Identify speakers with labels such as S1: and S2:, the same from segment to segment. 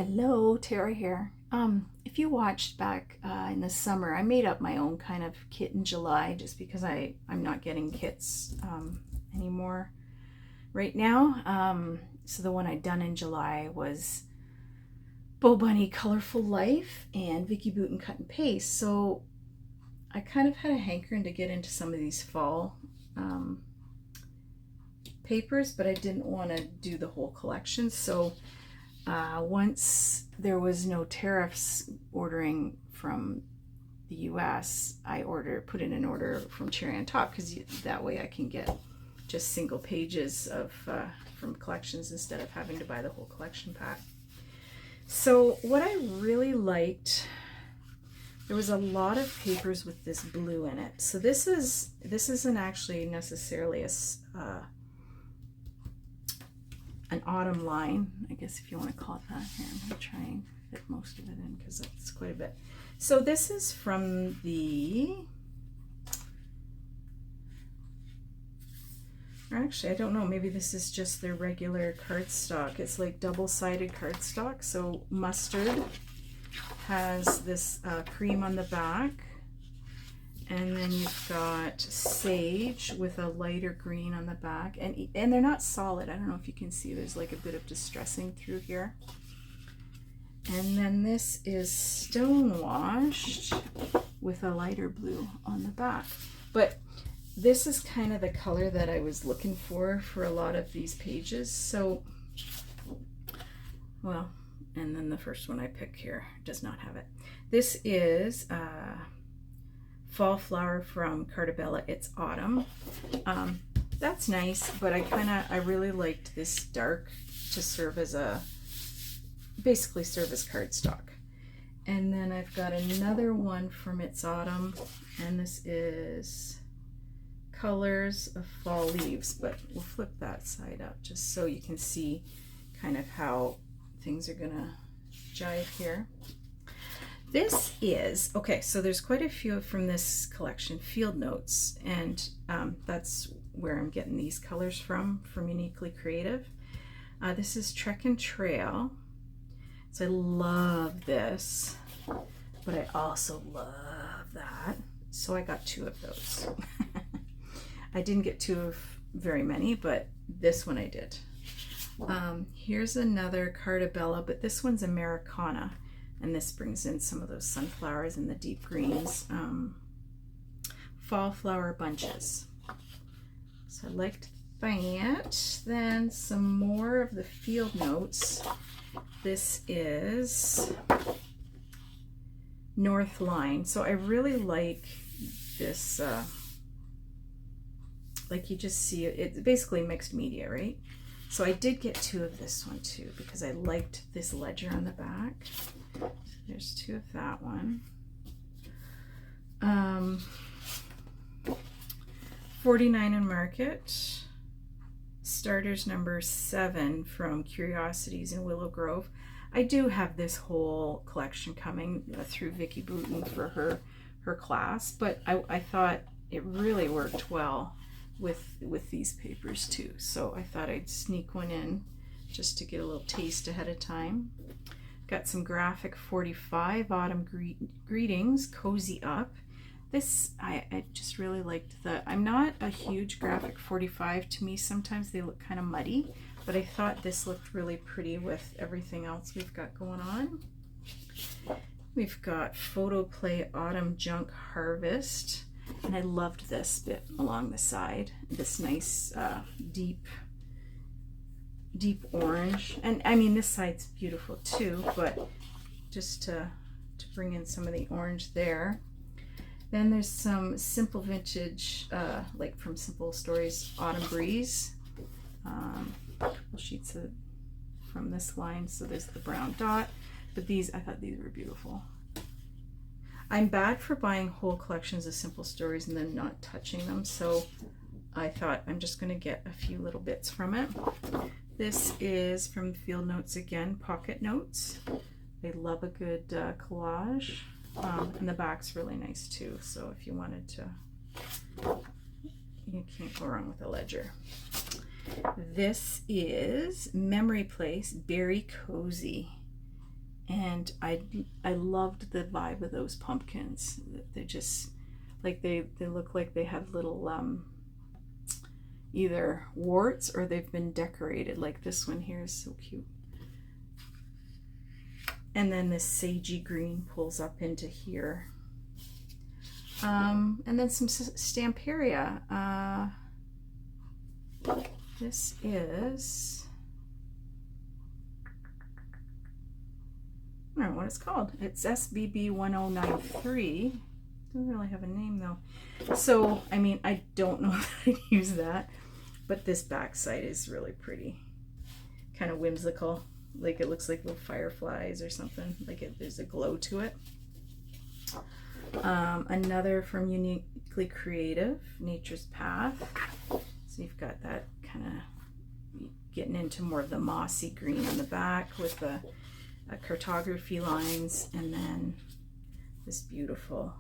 S1: Hello, Tara here. If you watched back in the summer, I made up my own kind of kit in July just because I'm not getting kits anymore right now. So the one I'd done in July was Bo Bunny Colorful Life and Vicki Boutin Cut and Paste. So I kind of had a hankering to get into some of these fall papers, but I didn't want to do the whole collection. So once there was no tariffs ordering from the US, I put in an order from Cherry on Top because that way I can get just single pages of from collections instead of having to buy the whole collection pack. So what I really liked, there was a lot of papers with this blue in it. So this isn't actually necessarily an autumn line, I guess if you want to call it that. Here, I'm going to try and fit most of it in because that's quite a bit. So this is from actually, I don't know, maybe this is just their regular cardstock. It's like double-sided cardstock. So Mustard has this cream on the back. And then you've got Sage with a lighter green on the back. And they're not solid. I don't know if you can see, there's like a bit of distressing through here. And then this is Stonewashed with a lighter blue on the back. But this is kind of the color that I was looking for a lot of these pages. So, well, and then the first one I pick here does not have it. This is Fall Flower from Carta Bella. It's autumn. That's nice, but I really liked this dark to serve as basically serve as cardstock. And then I've got another one from It's Autumn, and this is Colors of Fall Leaves, but we'll flip that side up just so you can see kind of how things are gonna jive here. This is, okay, so there's quite a few from this collection, Field Notes, and that's where I'm getting these colors from Uniquely Creative. This is Trek and Trail. So I love this, but I also love that. So I got two of those. I didn't get two of very many, but this one I did. Here's another Carta Bella, but this one's Americana. And this brings in some of those sunflowers and the deep greens. Fall Flower Bunches. So I liked that. Then some more of the Field Notes. This is North Line. So I really like this, like you just see it, it's basically mixed media, right? So I did get two of this one too because I liked this ledger on the back. So there's two of that one. 49 and Market. Starters number 7 from Curiosities in Willow Grove. I do have this whole collection coming through Vicki Boutin for her class, but I thought it really worked well with these papers too. So I thought I'd sneak one in just to get a little taste ahead of time. Got some Graphic 45 Autumn Greetings, Cozy Up. This, I just really liked I'm not a huge Graphic 45. To me, sometimes they look kind of muddy, but I thought this looked really pretty with everything else we've got going on. We've got Photoplay Autumn Junk Harvest, and I loved this bit along the side, this nice deep orange. And I mean, this side's beautiful too, but just to bring in some of the orange there. Then there's some Simple Vintage, like from Simple Stories, Autumn Breeze. A couple sheets from this line. So there's the brown dot, but I thought these were beautiful. I'm bad for buying whole collections of Simple Stories and then not touching them, so I thought I'm just going to get a few little bits from it. This is from Field Notes again, Pocket Notes. They love a good collage. And the back's really nice too, so if you wanted to, you can't go wrong with a ledger. This is Memory Place Berry Cozy. And I loved the vibe of those pumpkins. They're just like they look like they have little either warts or they've been decorated. Like this one here is so cute. And then this sagey green pulls up into here. And then some Stamperia. This is, I don't know what it's called. It's SBB 1093. Doesn't really have a name though. So, I mean, I don't know if I'd use that, but this backside is really pretty. Kind of whimsical. Like it looks like little fireflies or something. Like there's a glow to it. Another from Uniquely Creative, Nature's Path. So you've got that kind of getting into more of the mossy green on the back with the cartography lines, and then this beautiful,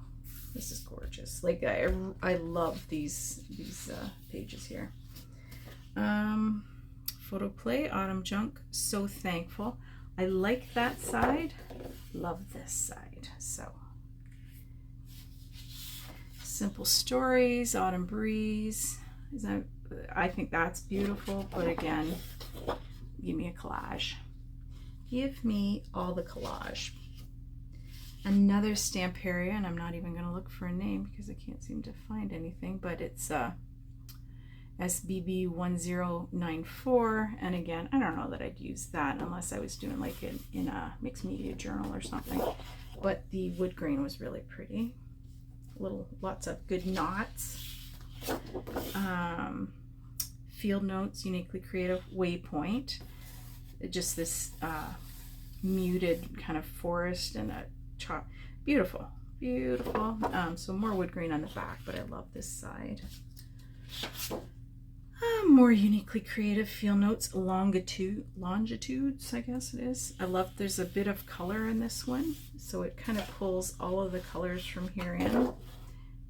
S1: this is gorgeous. Like I love these pages here. Photo Play, Autumn Junk, So Thankful. I like that side, love this side. So Simple Stories, Autumn Breeze. I think that's beautiful, but again, give me a collage. Give me all the collage. Another Stamperia, and I'm not even going to look for a name because I can't seem to find anything, but it's SBB 1094, and again, I don't know that I'd use that unless I was doing like it in a mixed media journal or something, but the wood grain was really pretty. Lots of good knots. Field Notes, Uniquely Creative, Waypoint. Just this muted kind of forest and a chalk. Beautiful, beautiful. So more wood grain on the back, but I love this side. More Uniquely Creative, Field Notes, Longitudes, I guess it is. I love, there's a bit of color in this one, so it kind of pulls all of the colors from here in.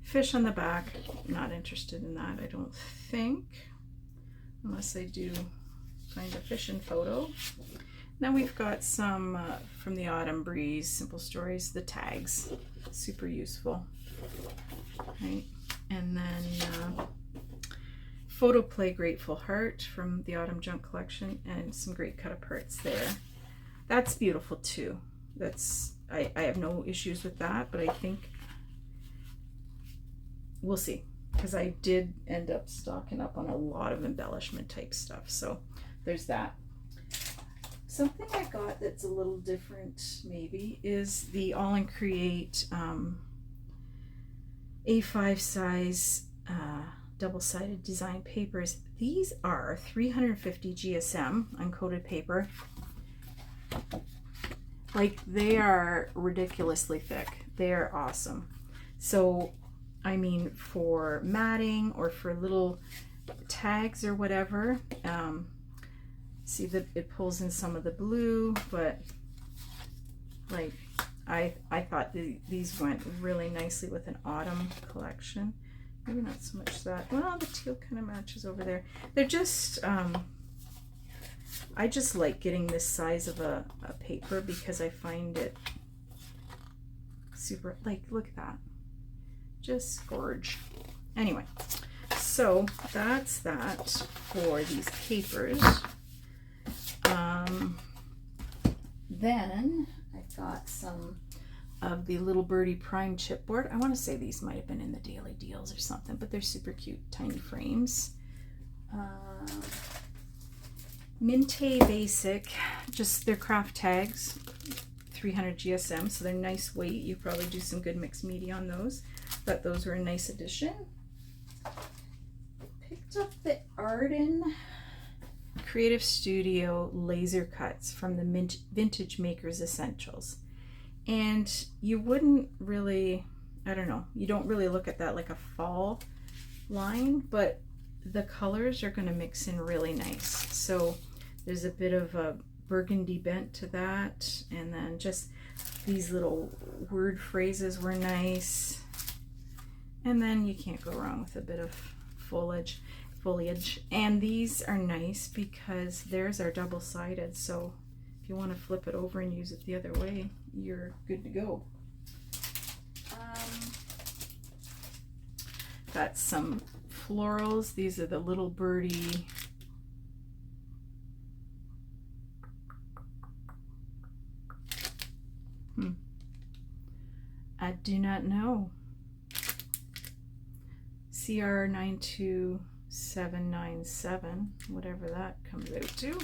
S1: Fish on the back, not interested in that, I don't think, unless I do find a fishing photo. Now we've got some from the Autumn Breeze, Simple Stories, the tags, super useful, right? And then Photo Play, Grateful Heart from the Autumn Junk collection, and some great cut aparts there. That's beautiful too. That's I have no issues with that, but I think we'll see, because I did end up stocking up on a lot of embellishment type stuff. So there's that. Something I got that's a little different maybe is the All in Create A5 size double-sided design papers. These are 350 GSM uncoated paper. Like, they are ridiculously thick. They are awesome. So I mean, for matting or for little tags or whatever, see that it pulls in some of the blue, but like I thought these went really nicely with an autumn collection. Maybe not so much that. Well, the teal kind of matches over there. They're just, I just like getting this size of a paper because I find it super, like, look at that. Just gorge. Anyway, so that's that for these papers. Then I've got some of the Little Birdie Prime chipboard. I want to say these might have been in the Daily Deals or something, but they're super cute, tiny frames. Minte Basic, just their craft tags, 300 GSM, so they're nice weight. You probably do some good mixed media on those. Thought those were a nice addition. Picked up the Arden Creative Studio laser cuts from the Vintage Makers Essentials. And you wouldn't really, I don't know, you don't really look at that like a fall line, but the colors are going to mix in really nice. So there's a bit of a burgundy bent to that, and then just these little word phrases were nice. And then you can't go wrong with a bit of foliage. And these are nice because theirs are double-sided, so if you want to flip it over and use it the other way, you're good to go. Got some florals. These are the Little Birdie I do not know. CR92797, whatever that comes out to.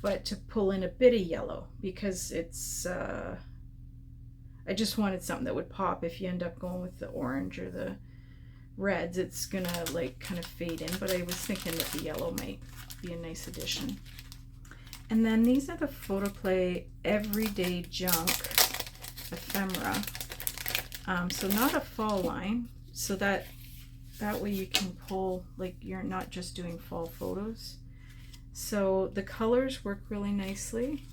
S1: But to pull in a bit of yellow, because it's I just wanted something that would pop. If you end up going with the orange or the reds, it's gonna like kind of fade in, but I was thinking that the yellow might be a nice addition. And then these are the Photoplay Everyday Junk ephemera. So not a fall line, so that way you can pull, like, you're not just doing fall photos. So the colors work really nicely,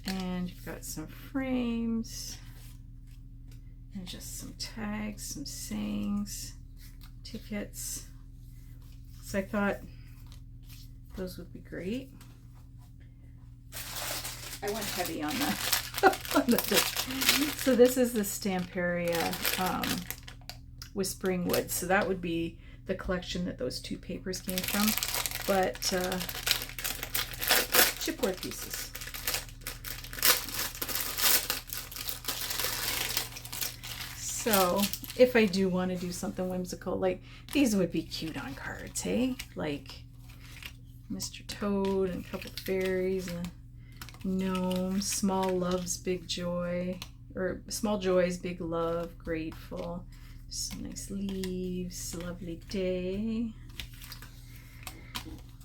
S1: and you've got some frames and just some tags, some sayings, tickets. So I thought those would be great. I went heavy on the so this is the Stamperia Whispering Woods. So that would be the collection that those two papers came from. But chipboard pieces. So if I do want to do something whimsical, like these would be cute on cards, hey? Like Mr. Toad and a couple of fairies and gnome, small loves, big joy, or small joys, big love, grateful, some nice leaves, lovely day,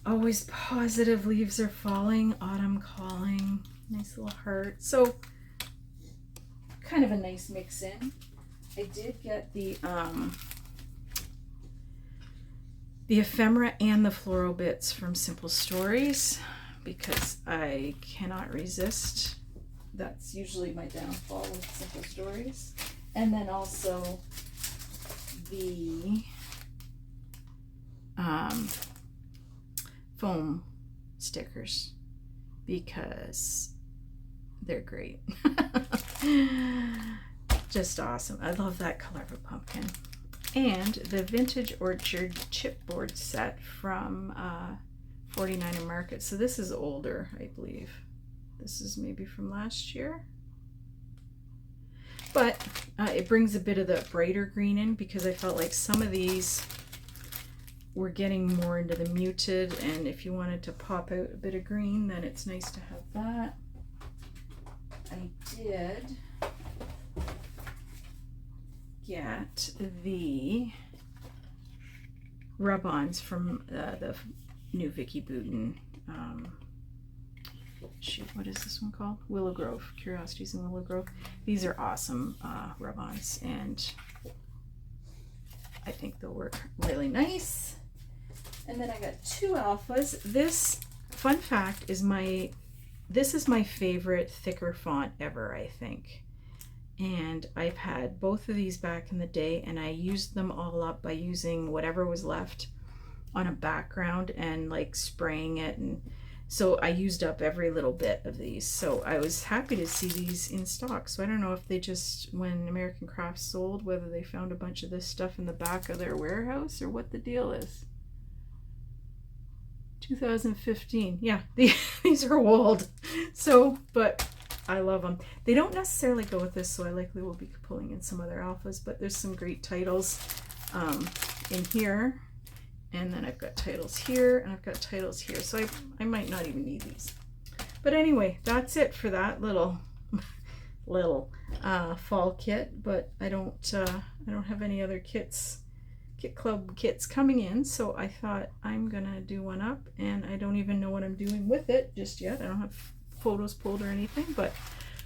S1: always positive, leaves are falling, autumn calling, nice little heart. So kind of a nice mix in. I did get the ephemera and the floral bits from Simple Stories, because I cannot resist. That's usually my downfall with Simple Stories. And then also the foam stickers, because they're great. Just awesome. I love that color of a pumpkin. And the Vintage Orchard chipboard set from 49er Market. So this is older, I believe. This is maybe from last year. But it brings a bit of the brighter green in, because I felt like some of these were getting more into the muted, and if you wanted to pop out a bit of green, then it's nice to have that. I did get the rub-ons from the new Vicki Boutin. Shoot, what is this one called? Willow Grove. Curiosities in Willow Grove. These are awesome rub-ons, and I think they'll work really nice. And then I got two alphas. This, fun fact, this is my favorite thicker font ever, I think. And I've had both of these back in the day, and I used them all up by using whatever was left on a background and like spraying it, and so I used up every little bit of these. So I was happy to see these in stock. So I don't know if they just, when American Crafts sold, whether they found a bunch of this stuff in the back of their warehouse or what the deal is. 2015. Yeah, these are old. So, but I love them. They don't necessarily go with this, so I likely will be pulling in some other alphas, but there's some great titles in here. And then I've got titles here, and I've got titles here. So I might not even need these. But anyway, that's it for that little fall kit. But I don't have any other kit club kits coming in. So I thought I'm gonna do one up, and I don't even know what I'm doing with it just yet. I don't have photos pulled or anything. But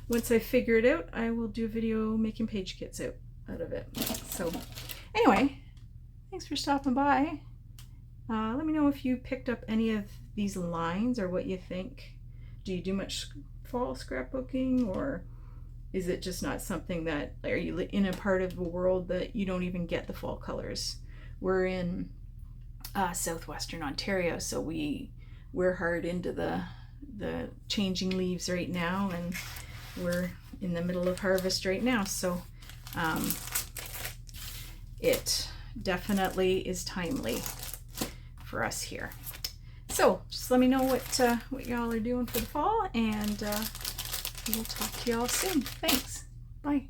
S1: once I figure it out, I will do a video making page kits out of it. So anyway, thanks for stopping by. Let me know if you picked up any of these lines or what you think. Do you do much fall scrapbooking, or is it just not something that, are you in a part of the world that you don't even get the fall colors? We're in southwestern Ontario, so we're hard into the the changing leaves right now, and we're in the middle of harvest right now, so it definitely is timely for us here. So just let me know what y'all are doing for the fall, and we'll talk to y'all soon. Thanks. Bye.